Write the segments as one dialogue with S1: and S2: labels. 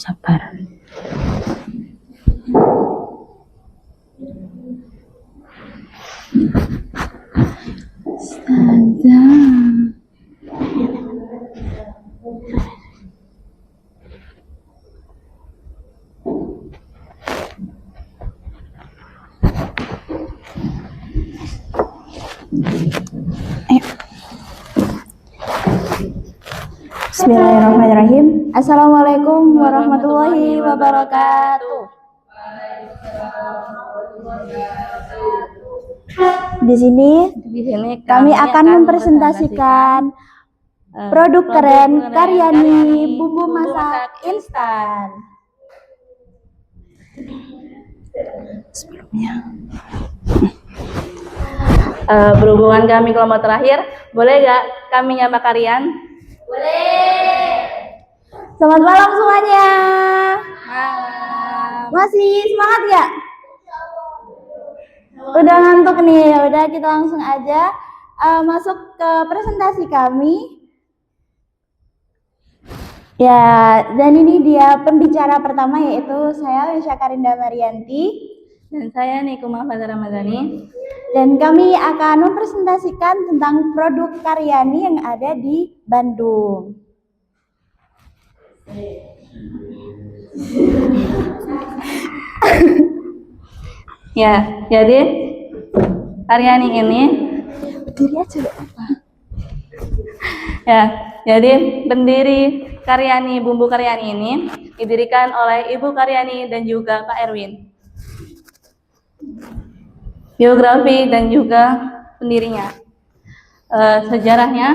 S1: Sabar. Bismillahirrahmanirrahim. Assalamualaikum warahmatullahi wabarakatuh. Di sini kami akan mempresentasikan produk keren Karyani bumbu masak instan.
S2: Berhubungan kami kelompok terakhir, boleh gak kami nyapa kalian?
S1: Boleh. Selamat malam semuanya.
S2: Malam.
S1: Masih semangat gak? Udah ngantuk nih, udah kita langsung aja masuk ke presentasi kami. Ya, dan ini dia pembicara pertama yaitu saya Lisha Karinda Marianti.
S2: Dan saya Nikuma Fazara Ramadhani.
S1: Dan kami akan mempresentasikan tentang produk Karyani yang ada di Bandung.
S2: Ya, jadi Karyani ini
S1: berdiri aja apa?
S2: Ya, jadi pendiri Karyani Bumbu Karyani ini didirikan oleh Ibu Karyani dan juga Pak Erwin. Biografi dan juga pendirinya. Sejarahnya,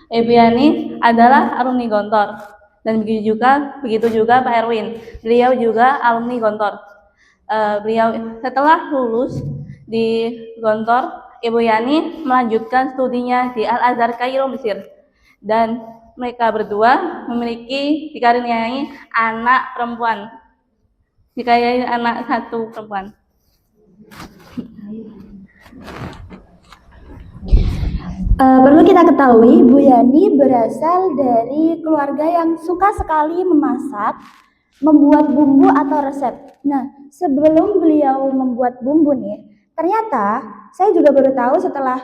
S2: Ibu Yani adalah alumni Gontor dan begitu juga Pak Erwin. Beliau juga alumni Gontor. Beliau setelah lulus di Gontor, Ibu Yani melanjutkan studinya di Al-Azhar Kairo, Mesir. Dan mereka berdua dikaruniai anak perempuan. Dikaruniai anak satu perempuan.
S1: Perlu kita ketahui, Bu Yani berasal dari keluarga yang suka sekali memasak, membuat bumbu atau resep. Nah, sebelum beliau membuat bumbu nih, ternyata saya juga baru tahu setelah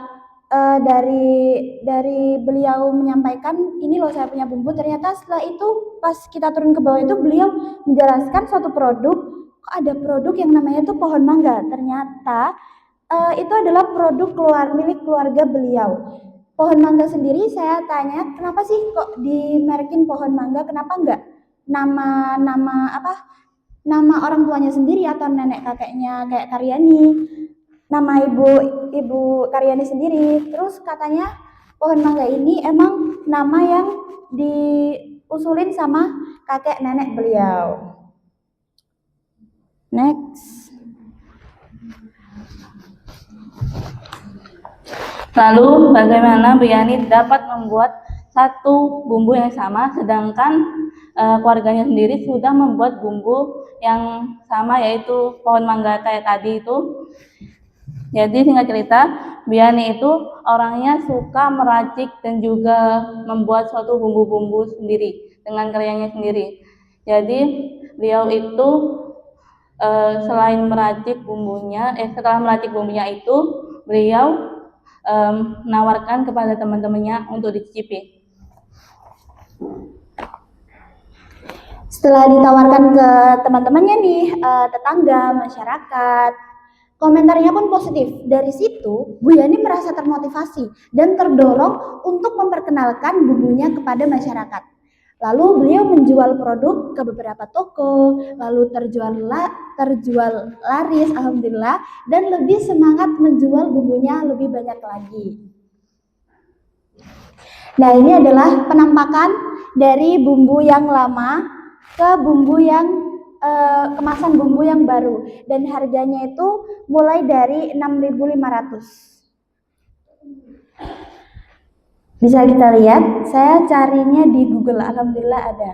S1: dari beliau menyampaikan ini loh saya punya bumbu. Ternyata setelah itu pas kita turun ke bawah itu beliau menjelaskan suatu produk. Kok ada produk yang namanya itu pohon mangga. Ternyata itu adalah produk milik keluarga beliau. Pohon mangga sendiri saya tanya kenapa sih kok dimerkin pohon mangga, kenapa enggak nama orang tuanya sendiri atau nenek kakeknya kayak Karyani, nama ibu Karyani sendiri. Terus katanya pohon mangga ini emang nama yang diusulin sama kakek nenek beliau. Next.
S2: Lalu bagaimana Bu Yani dapat membuat satu bumbu yang sama sedangkan keluarganya sendiri sudah membuat bumbu yang sama yaitu pohon mangga kayak tadi itu. Jadi singkat cerita, Bu Yani itu orangnya suka meracik dan juga membuat suatu bumbu-bumbu sendiri dengan karyanya sendiri. Jadi beliau itu selain meracik bumbunya, setelah meracik bumbunya itu beliau menawarkan kepada teman-temannya untuk dicicipi.
S1: Setelah ditawarkan ke teman-temannya nih, tetangga, masyarakat, komentarnya pun positif. Dari situ, Bu Yani merasa termotivasi dan terdorong untuk memperkenalkan bumbunya kepada masyarakat. Lalu beliau menjual produk ke beberapa toko, lalu terjual laris, alhamdulillah, dan lebih semangat menjual bumbunya lebih banyak lagi. Nah, ini adalah penampakan dari bumbu yang lama ke bumbu yang kemasan bumbu yang baru, dan harganya itu mulai dari 6.500. Bisa kita lihat, saya carinya di Google, alhamdulillah ada.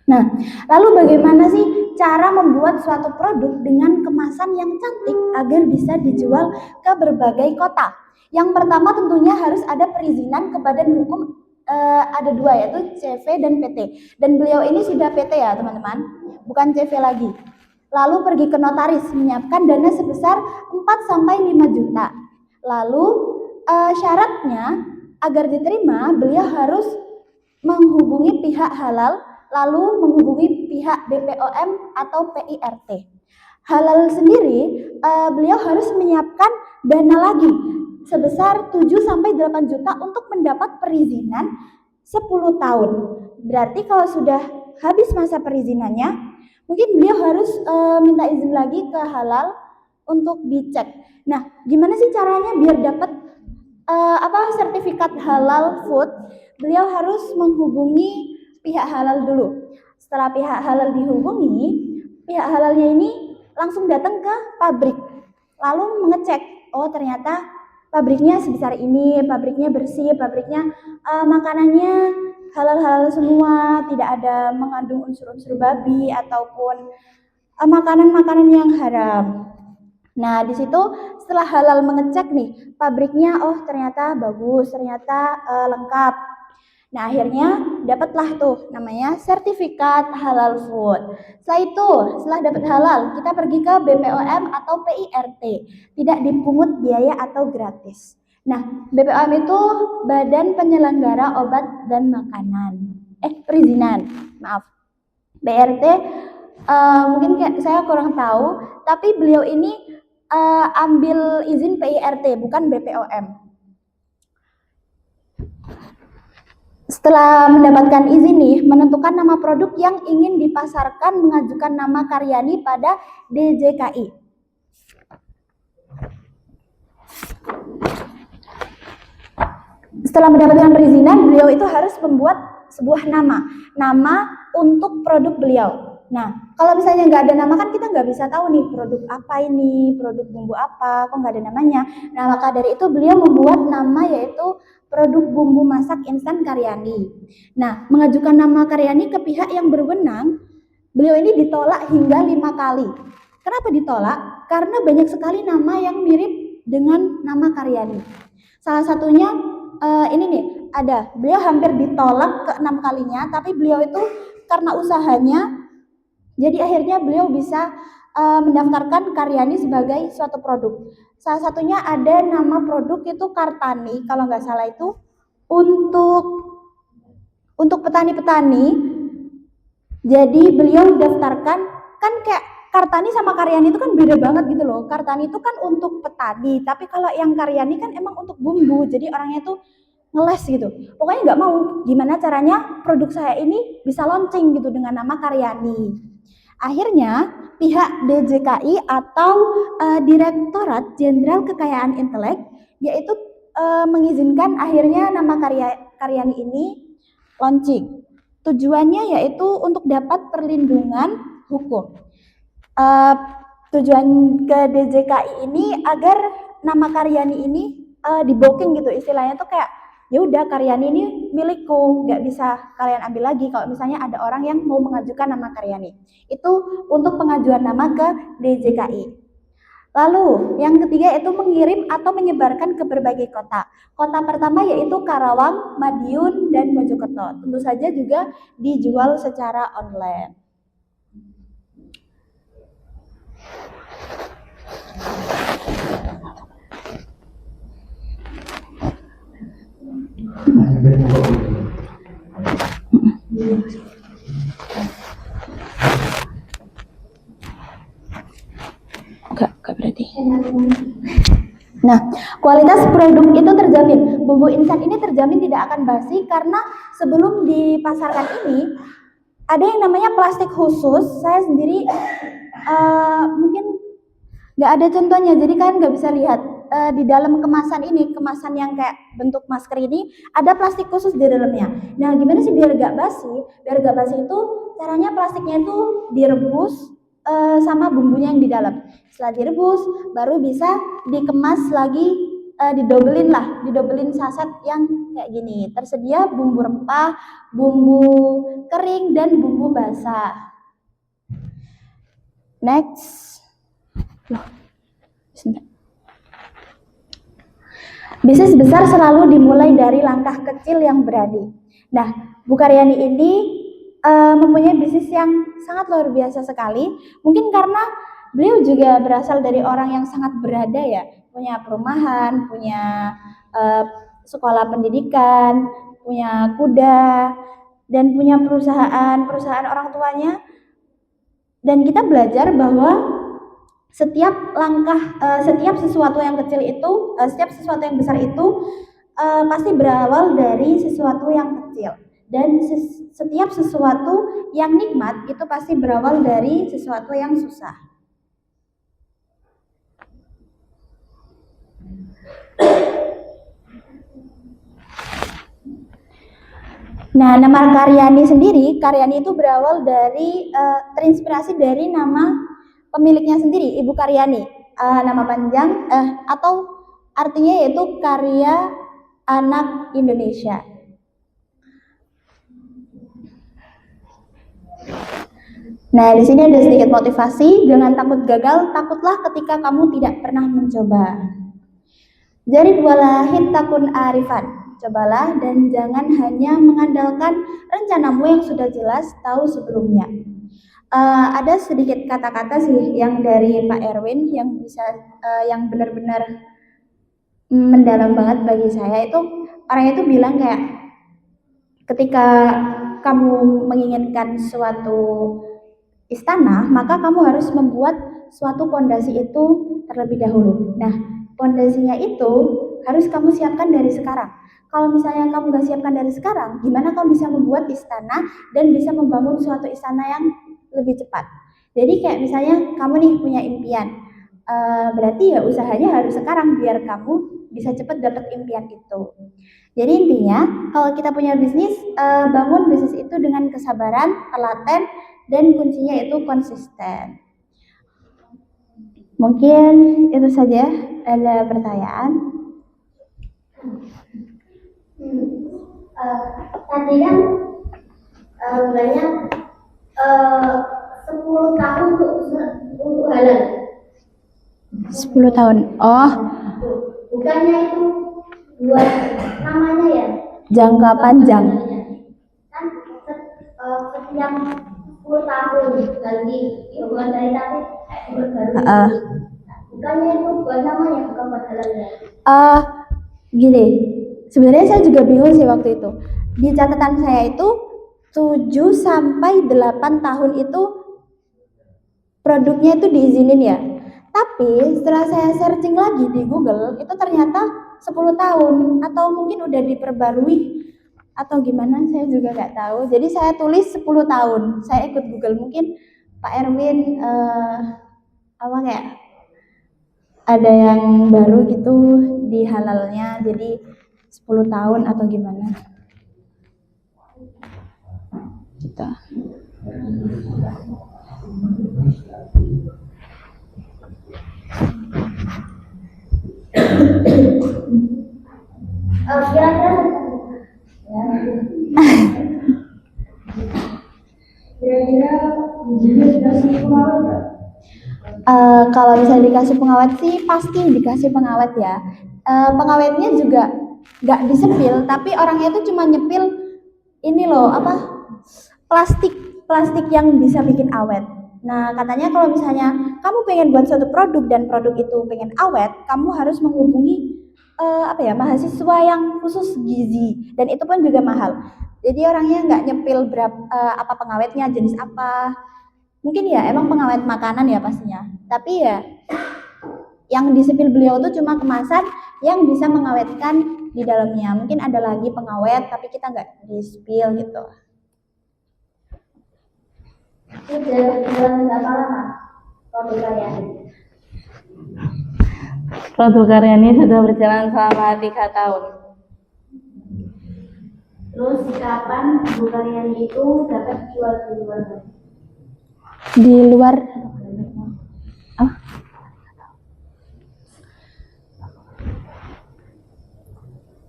S1: Nah, lalu bagaimana sih cara membuat suatu produk dengan kemasan yang cantik agar bisa dijual ke berbagai kota? Yang pertama tentunya harus ada perizinan ke badan hukum, ada dua, yaitu CV dan PT. Dan beliau ini sudah PT ya teman-teman, bukan CV lagi. Lalu pergi ke notaris menyiapkan dana sebesar 4-5 juta. Lalu syaratnya agar diterima beliau harus menghubungi pihak halal, lalu menghubungi pihak BPOM atau PIRT. Halal sendiri, beliau harus menyiapkan dana lagi sebesar 7-8 juta untuk mendapat perizinan 10 tahun. Berarti kalau sudah habis masa perizinannya, mungkin beliau harus minta izin lagi ke halal untuk dicek. Nah, gimana sih caranya biar dapat sertifikat halal food? Beliau harus menghubungi pihak halal dulu. Setelah pihak halal dihubungi, pihak halalnya ini langsung datang ke pabrik, lalu mengecek, oh ternyata pabriknya sebesar ini, pabriknya bersih, pabriknya makanannya halal-halal semua, tidak ada mengandung unsur-unsur babi ataupun makanan-makanan yang haram. Nah, di situ setelah halal mengecek nih, pabriknya oh ternyata bagus, ternyata lengkap. Nah, akhirnya dapatlah tuh namanya sertifikat halal food. Setelah dapat halal, kita pergi ke BPOM atau PIRT. Tidak dipungut biaya atau gratis. Nah, BPOM itu Badan Penyelenggara Obat dan Makanan. Perizinan, maaf. BRT mungkin saya kurang tahu, tapi beliau ini ambil izin PIRT, bukan BPOM. Setelah mendapatkan izin nih, menentukan nama produk yang ingin dipasarkan, mengajukan nama Karyani pada DJKI. Setelah mendapatkan perizinan, beliau itu harus membuat sebuah nama untuk produk beliau. Nah, kalau misalnya nggak ada nama kan kita nggak bisa tahu nih produk apa ini, produk bumbu apa, kok nggak ada namanya. Nah, maka dari itu beliau membuat nama yaitu produk bumbu masak instan Karyani. Nah, mengajukan nama Karyani ke pihak yang berwenang, beliau ini ditolak hingga 5 kali. Kenapa ditolak? Karena banyak sekali nama yang mirip dengan nama Karyani. Salah satunya ini nih, ada. Beliau hampir ditolak ke 6 kalinya, tapi beliau itu karena usahanya, jadi akhirnya beliau bisa mendaftarkan Karyani sebagai suatu produk. Salah satunya ada nama produk itu Kartani, kalau nggak salah itu untuk petani-petani. Jadi beliau daftarkan, kan kayak Kartani sama Karyani itu kan beda banget gitu loh. Kartani itu kan untuk petani, tapi kalau yang Karyani kan emang untuk bumbu. Jadi orangnya tuh ngeles gitu. Pokoknya nggak mau gimana caranya produk saya ini bisa launching gitu dengan nama Karyani. Akhirnya pihak DJKI atau Direktorat Jenderal Kekayaan Intelek yaitu mengizinkan akhirnya nama Karyani ini launching. Tujuannya yaitu untuk dapat perlindungan hukum. Tujuan ke DJKI ini agar nama Karyani ini di-blocking gitu, istilahnya tuh kayak ya udah Karyani ini milikku, nggak bisa kalian ambil lagi kalau misalnya ada orang yang mau mengajukan nama Karyani. Itu untuk pengajuan nama ke DJKI. Lalu yang ketiga itu mengirim atau menyebarkan ke berbagai kota. Kota pertama yaitu Karawang, Madiun, dan Mojokerto. Tentu saja juga dijual secara online. Enggak berarti. Nah, kualitas produk itu terjamin. Bumbu instan ini terjamin tidak akan basi karena sebelum dipasarkan ini ada yang namanya plastik khusus. Saya sendiri mungkin nggak ada contohnya, jadi kalian nggak bisa lihat di dalam kemasan ini, kemasan yang kayak bentuk masker ini ada plastik khusus di dalamnya. Nah, gimana sih biar nggak basi? Biar nggak basi itu caranya plastiknya itu direbus sama bumbunya yang di dalam. Setelah direbus, baru bisa dikemas lagi didobelin saset yang kayak gini. Tersedia bumbu rempah, bumbu kering, dan bumbu basah. Next. Bisnis besar selalu dimulai dari langkah kecil yang berani. Nah, Bu Karyani ini mempunyai bisnis yang sangat luar biasa sekali. Mungkin karena beliau juga berasal dari orang yang sangat berada ya, punya perumahan, punya sekolah pendidikan, punya kuda, dan punya perusahaan orang tuanya. Dan kita belajar bahwa setiap sesuatu yang kecil itu, setiap sesuatu yang besar itu pasti berawal dari sesuatu yang kecil, dan setiap sesuatu yang nikmat itu pasti berawal dari sesuatu yang susah. Nah, nama Karyani sendiri, Karyani itu berawal dari terinspirasi dari nama pemiliknya sendiri, Ibu Karyani. Nama panjang atau artinya yaitu Karya Anak Indonesia. Nah, di sini ada sedikit motivasi, jangan takut gagal, takutlah ketika kamu tidak pernah mencoba. Jarib walahin takun arifan. Cobalah dan jangan hanya mengandalkan rencanamu yang sudah jelas tahu sebelumnya. Ada sedikit kata-kata sih yang dari Pak Erwin yang bisa yang benar-benar mendalam banget bagi saya. Itu orangnya itu bilang kayak, ketika kamu menginginkan suatu istana, maka kamu harus membuat suatu pondasi itu terlebih dahulu. Nah, pondasinya itu harus kamu siapkan dari sekarang. Kalau misalnya kamu nggak siapkan dari sekarang, gimana kamu bisa membuat istana dan bisa membangun suatu istana yang lebih cepat? Jadi kayak misalnya kamu nih punya impian, berarti ya usahanya harus sekarang biar kamu bisa cepat dapat impian itu. Jadi intinya kalau kita punya bisnis, bangun bisnis itu dengan kesabaran, telaten, dan kuncinya itu konsisten. Mungkin itu saja. Ada pertanyaan?
S3: Tadi kan banyak 10 tahun untuk halal.
S1: 10 tahun. Oh,
S3: Bukannya itu buat namanya ya?
S1: jangka panjang.
S3: Kan setiap 10 tahun ganti, ya bukan dari tapi baru. Bukannya itu buat namanya, bukan buat halal ya?
S1: Gini, sebenarnya saya juga bingung sih waktu itu. Di catatan saya itu 7 sampai 8 tahun itu produknya itu diizinin ya. Tapi setelah saya searching lagi di Google, itu ternyata 10 tahun atau mungkin udah diperbarui atau gimana, saya juga nggak tahu. Jadi saya tulis 10 tahun. Saya ikut Google, mungkin Pak Erwin apa kayak ada yang baru gitu di halalnya, jadi 10 tahun atau gimana gitu.
S3: Kira-kira dikasih pengawet nggak?
S1: Kalau misalnya dikasih pengawet sih pasti dikasih pengawet ya. Pengawetnya juga nggak disepil, tapi orangnya itu cuma nyepil ini loh, apa, plastik yang bisa bikin awet. Nah, katanya kalau misalnya kamu pengen buat suatu produk dan produk itu pengen awet, kamu harus menghubungi mahasiswa yang khusus gizi, dan itu pun juga mahal. Jadi orangnya nggak nyepil apa pengawetnya, jenis apa. Mungkin ya emang pengawet makanan ya pastinya. Tapi ya yang disepil beliau tuh cuma kemasan yang bisa mengawetkan di dalamnya. Mungkin ada lagi pengawet tapi kita nggak disepil gitu.
S3: Sudah berjalan berapa lama produk Karyani?
S2: Produk Karyani sudah berjalan selama 3 tahun.
S3: Terus kapan Bu Karyani itu dapat jual di luar negeri?
S1: Di luar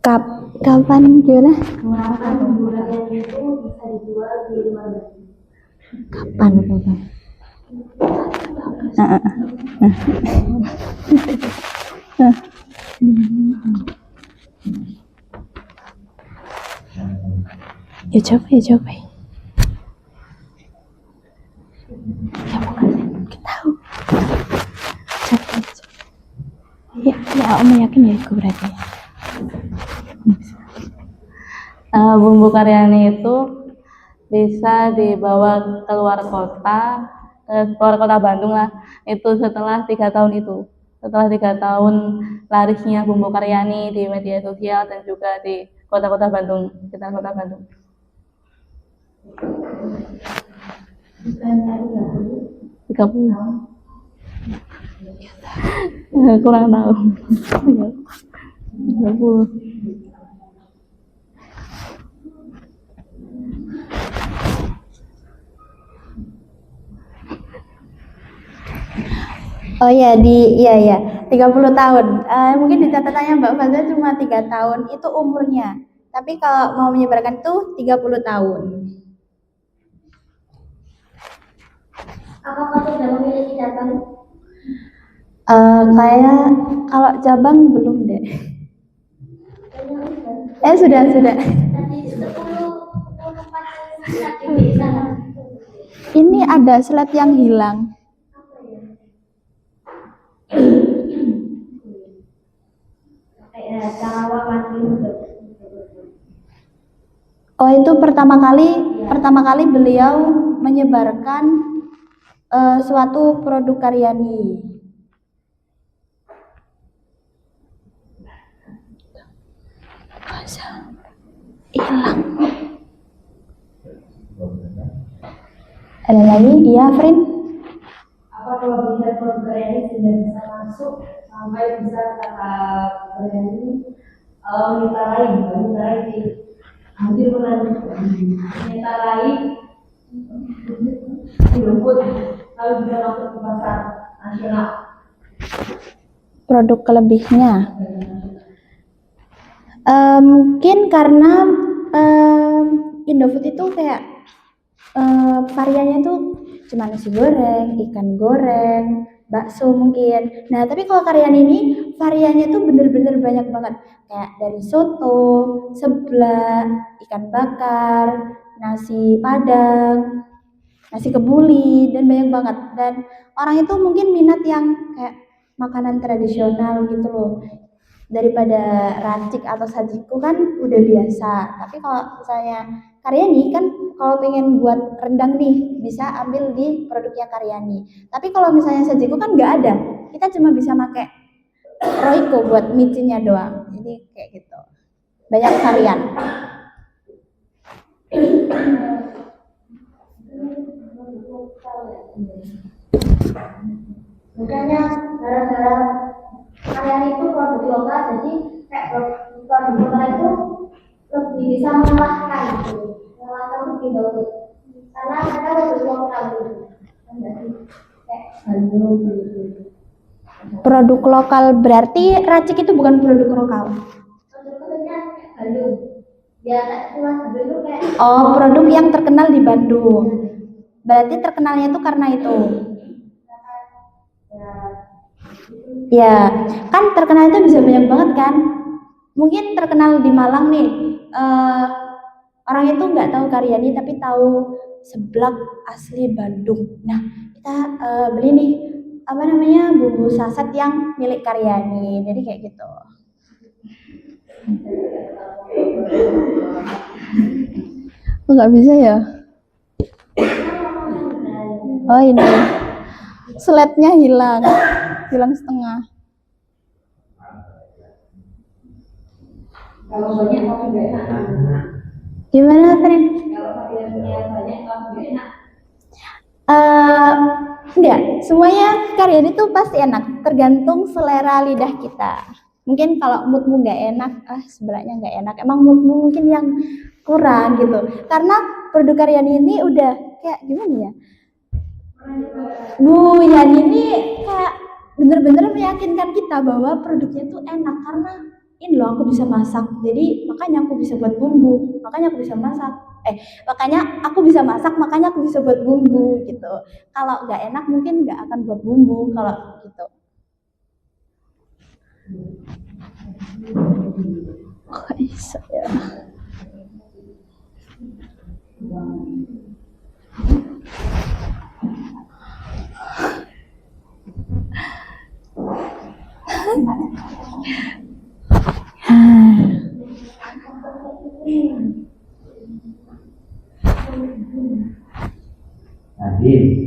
S1: Kapan gimana?
S3: Kapan bumbu karyani itu bisa dijual di luar negeri?
S1: Kapan? Ya coba. Ya bukan, kita tahu. Coba. Ya, Om yakin ya itu berarti.
S2: Bumbu karyani itu bisa dibawa keluar kota Bandung lah. Itu setelah 3 tahun itu. Setelah 3 tahun larisnya bumbu karyani di media sosial dan juga di kota-kota Bandung, sekitar kota Bandung.
S3: Bukan tadi
S2: 30. Kurang tahu. 30.
S1: Oh ya, 30 tahun. Mungkin di catatannya Mbak Faza cuma 3 tahun itu umurnya. Tapi kalau mau menyebarkan tuh 30 tahun.
S3: apakah sudah memiliki cabang?
S1: Kayak kalau cabang belum deh. Sudah.
S3: Tadi 10 di sana.
S1: Ini ada slide yang hilang.
S3: Kayak Jawa Mati.
S1: Oh, itu pertama kali beliau menyebarkan suatu produk karyani. Hilang. Ada lagi? Iya, Frin?
S3: Apa kelebihan produk karyani sudah bisa masuk sampai bisa kata karyani menyitarai di hampir menyitarai rumput lalu bisa masuk ke pasar nasional.
S1: Produk kelebihnya mungkin karena Indofood itu kayak variannya tuh cuma nasi goreng, ikan goreng, bakso mungkin. Nah, tapi kalau karyani ini variannya tuh bener-bener banyak banget. Kayak dari soto, seblak, ikan bakar, nasi padang, nasi kebuli, dan banyak banget. Dan orang itu mungkin minat yang kayak makanan tradisional gitu loh. Daripada racik atau sajiku kan udah biasa. Tapi kalau misalnya karyani kan kalau pengen buat rendang nih bisa ambil di produknya karyani. Tapi kalau misalnya sajiku kan nggak ada. Kita cuma bisa pakai Royco buat micinnya doang. Jadi kayak gitu. Banyak varian.
S3: Makanya gara-gara kalian itu produk lokal, jadi kayak produk lokal itu lebih bisa mengalahkan lebih bagus karena mereka lebih lokal gitu. Kayak Bandung gitu.
S1: Produk lokal berarti racik itu bukan produk lokal.
S3: Produk lokalnya kayak Bandung. Ya cuma Bandung itu kayak.
S1: Oh, produk yang terkenal di Bandung. Berarti terkenalnya itu karena itu. Ya, kan terkenal itu bisa banyak banget kan. Mungkin terkenal di Malang nih, orang itu nggak tahu karyani tapi tahu seblak asli Bandung. Nah, kita beli nih apa namanya bumbu saset yang milik karyani. Jadi kayak gitu. Nggak bisa ya? Oh ini, slide-nya hilang setengah.
S3: Kalau banyak tapi nggak enak.
S1: Gimana, Fren?
S3: Kalau variannya banyak tapi nggak enak.
S1: Enggak, semuanya karyani itu pasti enak, tergantung selera lidah kita. Mungkin kalau moodmu nggak enak, sebenarnya nggak enak. Emang moodmu mungkin yang kurang gitu. Karena produk karyani ini udah kayak gimana ya? Bu Yani ini kayak bener-bener meyakinkan kita bahwa produknya tuh enak karena ini loh aku bisa masak, jadi makanya aku bisa buat bumbu, makanya aku bisa masak. Makanya aku bisa masak, makanya aku bisa buat bumbu gitu. Kalau nggak enak mungkin nggak akan buat bumbu kalau gitu. Kok bisa ya?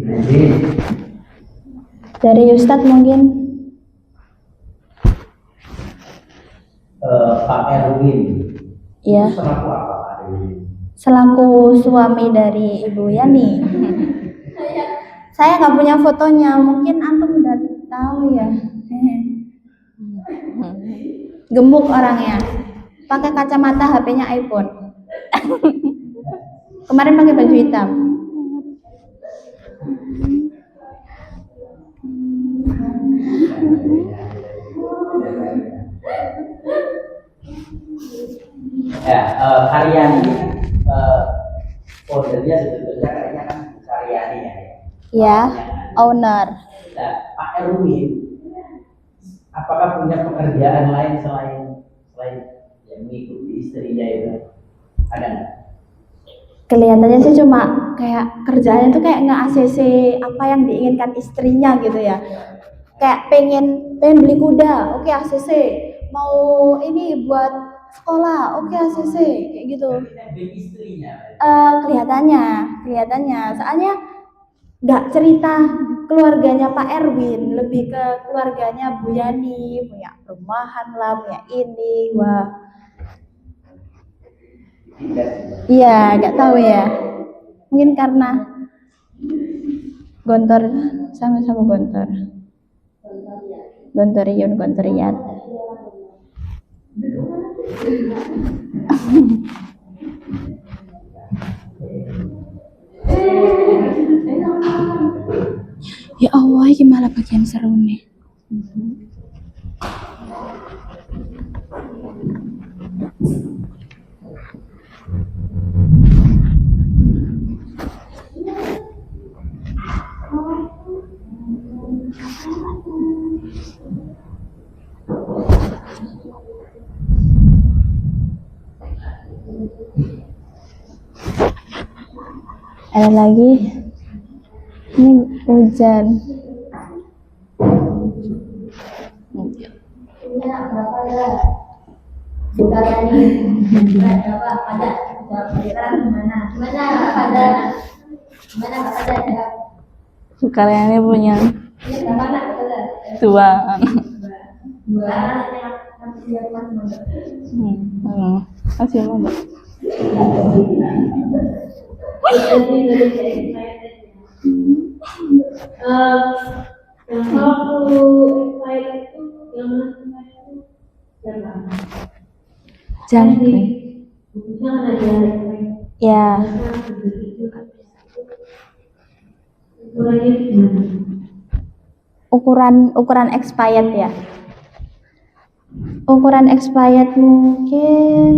S4: Nadine.
S1: Dari Ustadz mungkin.
S4: Pak Erwin.
S1: Iya.
S4: Itu selaku apa Pak Erwin?
S1: Selaku suami dari Ibu Yani. Saya nggak punya fotonya, mungkin antum udah tahu ya. Gemuk orangnya, pakai kacamata, HP-nya iPhone. Kemarin pakai baju hitam.
S4: Ya, Karyani, foldernya sebetulnya kayaknya kan Karyani ya.
S1: Ya, owner.
S4: Nah, Pak Erwin, apakah punya pekerjaan lain selain yang mengikuti istrinya itu? Ada nggak?
S1: Kelihatannya sih cuma kayak kerjaannya tuh kayak nge-ACC apa yang diinginkan istrinya gitu ya. Kayak pengen beli kuda, oke ACC. Mau ini buat sekolah, oke ACC, kayak gitu.
S4: Bagi istrinya.
S1: Kelihatannya. Soalnya nggak cerita keluarganya Pak Erwin, lebih ke keluarganya Bu Yani, punya perumahan lah, punya ini, wah. Iya, nggak tahu ya. Mungkin karena gontor, sama-sama gontor. Gontoriyat. Ya Allah, ini malah bagian seru nih. Ada lagi, ini hujan.
S3: Berapa ya? Bukan tadi berapa pada gimana pada
S2: Karyani punya
S3: mana
S2: 2 masih mau.
S3: yang aku excited itu yang mana
S1: Jangkrik.
S3: bukunya kan ada
S1: Ya,
S3: ukurannya gimana?
S1: ukuran expired ya. Ukuran expired mungkin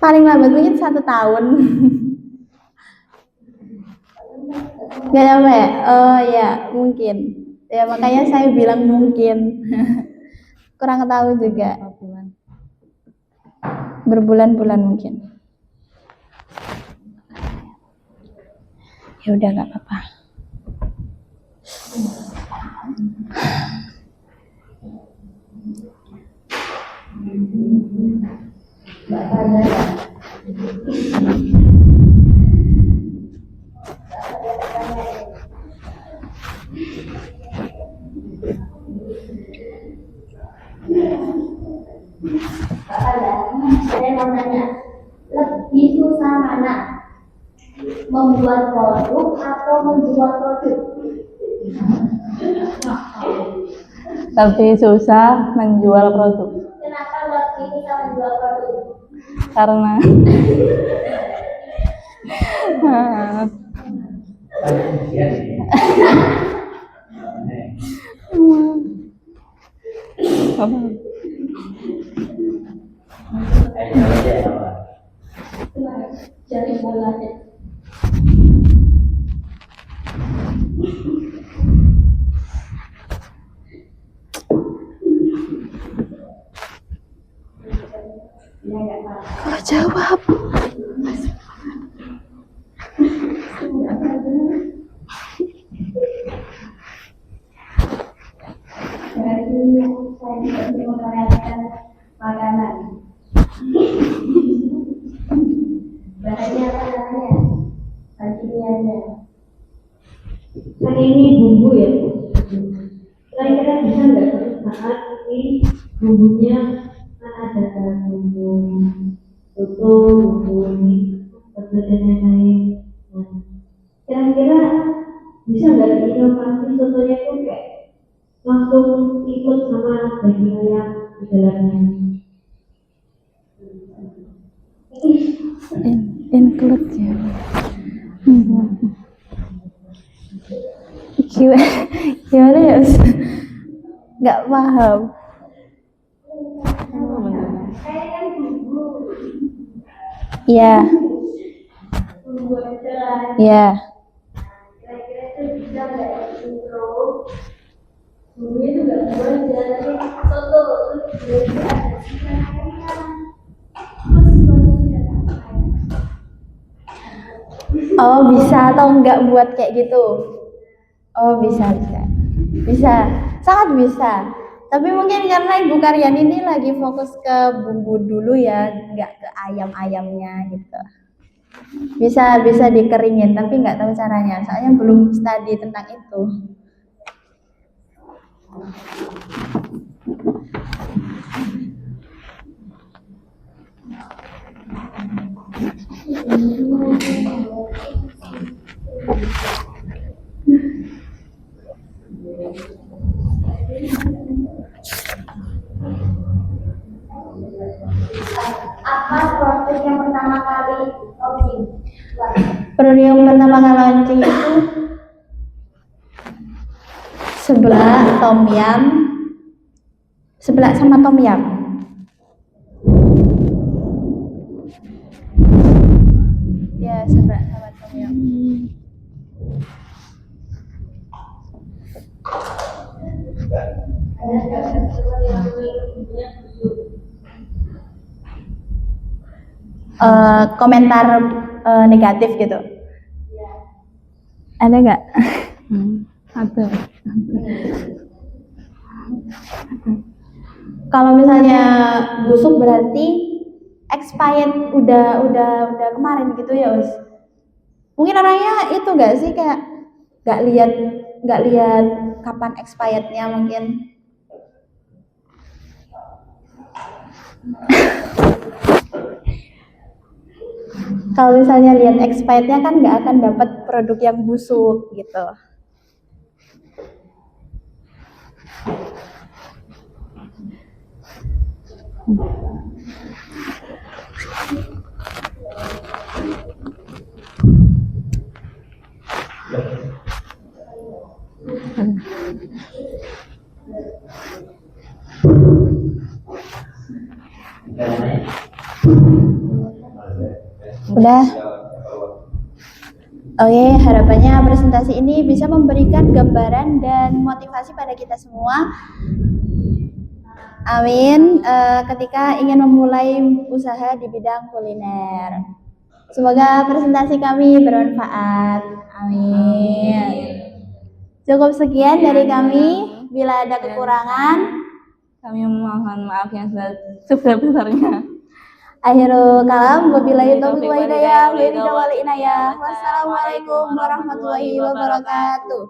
S1: paling lambat mungkin 1 tahun. Gak nyampe ya? Oh ya, mungkin. Ya makanya saya bilang mungkin. Kurang tahu juga. Berbulan-bulan mungkin. Ya udah gak apa-apa.
S3: Saya mau tanya, lebih susah mana? Membuat produk atau menjual produk?
S2: Tapi susah menjual produk
S3: Kenapa lebih susah menjual produk?
S2: karena
S4: Ada ujian ini. Ayo jawab aja apa?
S3: Jadi bola.
S1: Jawab.
S3: Jadi saya tidak menggunakan makanan. Bahannya apa namanya? Bahannya.
S5: Kan ini bumbu ya. Kira-kira bisa nggak suatu saat ini bumbunya kan ada bumbu soto, bumbu ini, dan lain-lain. Nah, kira-kira bisa nggak inovasi sotonya itu kayak langsung ikut sama daging ayam di dalamnya?
S1: Include ya. Gimana ya? Nggak paham.
S3: Kayak kan bumbu.
S1: Iya,
S3: Bumbu aja.
S1: iya.
S3: Kira-kira itu bisa nggak intro? Bumbunya itu nggak buat aja, tapi soto terus dia ada sisa-sisa. Terus soto sudah sampai.
S1: Oh, bisa atau enggak buat kayak gitu? Oh, bisa. Sangat bisa. Tapi mungkin karena Ibu Karyan ini lagi fokus ke bumbu dulu ya, enggak ke ayam-ayamnya gitu. Bisa dikeringin, tapi nggak tahu caranya. Soalnya belum studi tentang itu.
S3: Apa proses yang pertama kali launching?
S1: Produk yang pertama kali launching itu seblak sama tom yum. Ya, seblak sama tom yum. Komentar negatif gitu. Ada nggak?
S2: Ada.
S1: Kalau misalnya busuk berarti expired udah kemarin gitu ya, Us. Mungkin orangnya itu nggak sih kayak nggak lihat kapan expirednya mungkin. Kalau misalnya lihat expirednya kan nggak akan dapat produk yang busuk gitu. Udah. Oke, harapannya presentasi ini bisa memberikan gambaran dan motivasi pada kita semua. Amin. Ketika ingin memulai usaha di bidang kuliner. Semoga presentasi kami bermanfaat. Amin. Cukup sekian dari kami. Bila ada kekurangan,
S2: Kami mohon maaf yang sebesar-besarnya.
S1: akhirul kalam, wabillahi taufiq wal hidayah, wal inayah. Wassalamualaikum warahmatullahi wabarakatuh.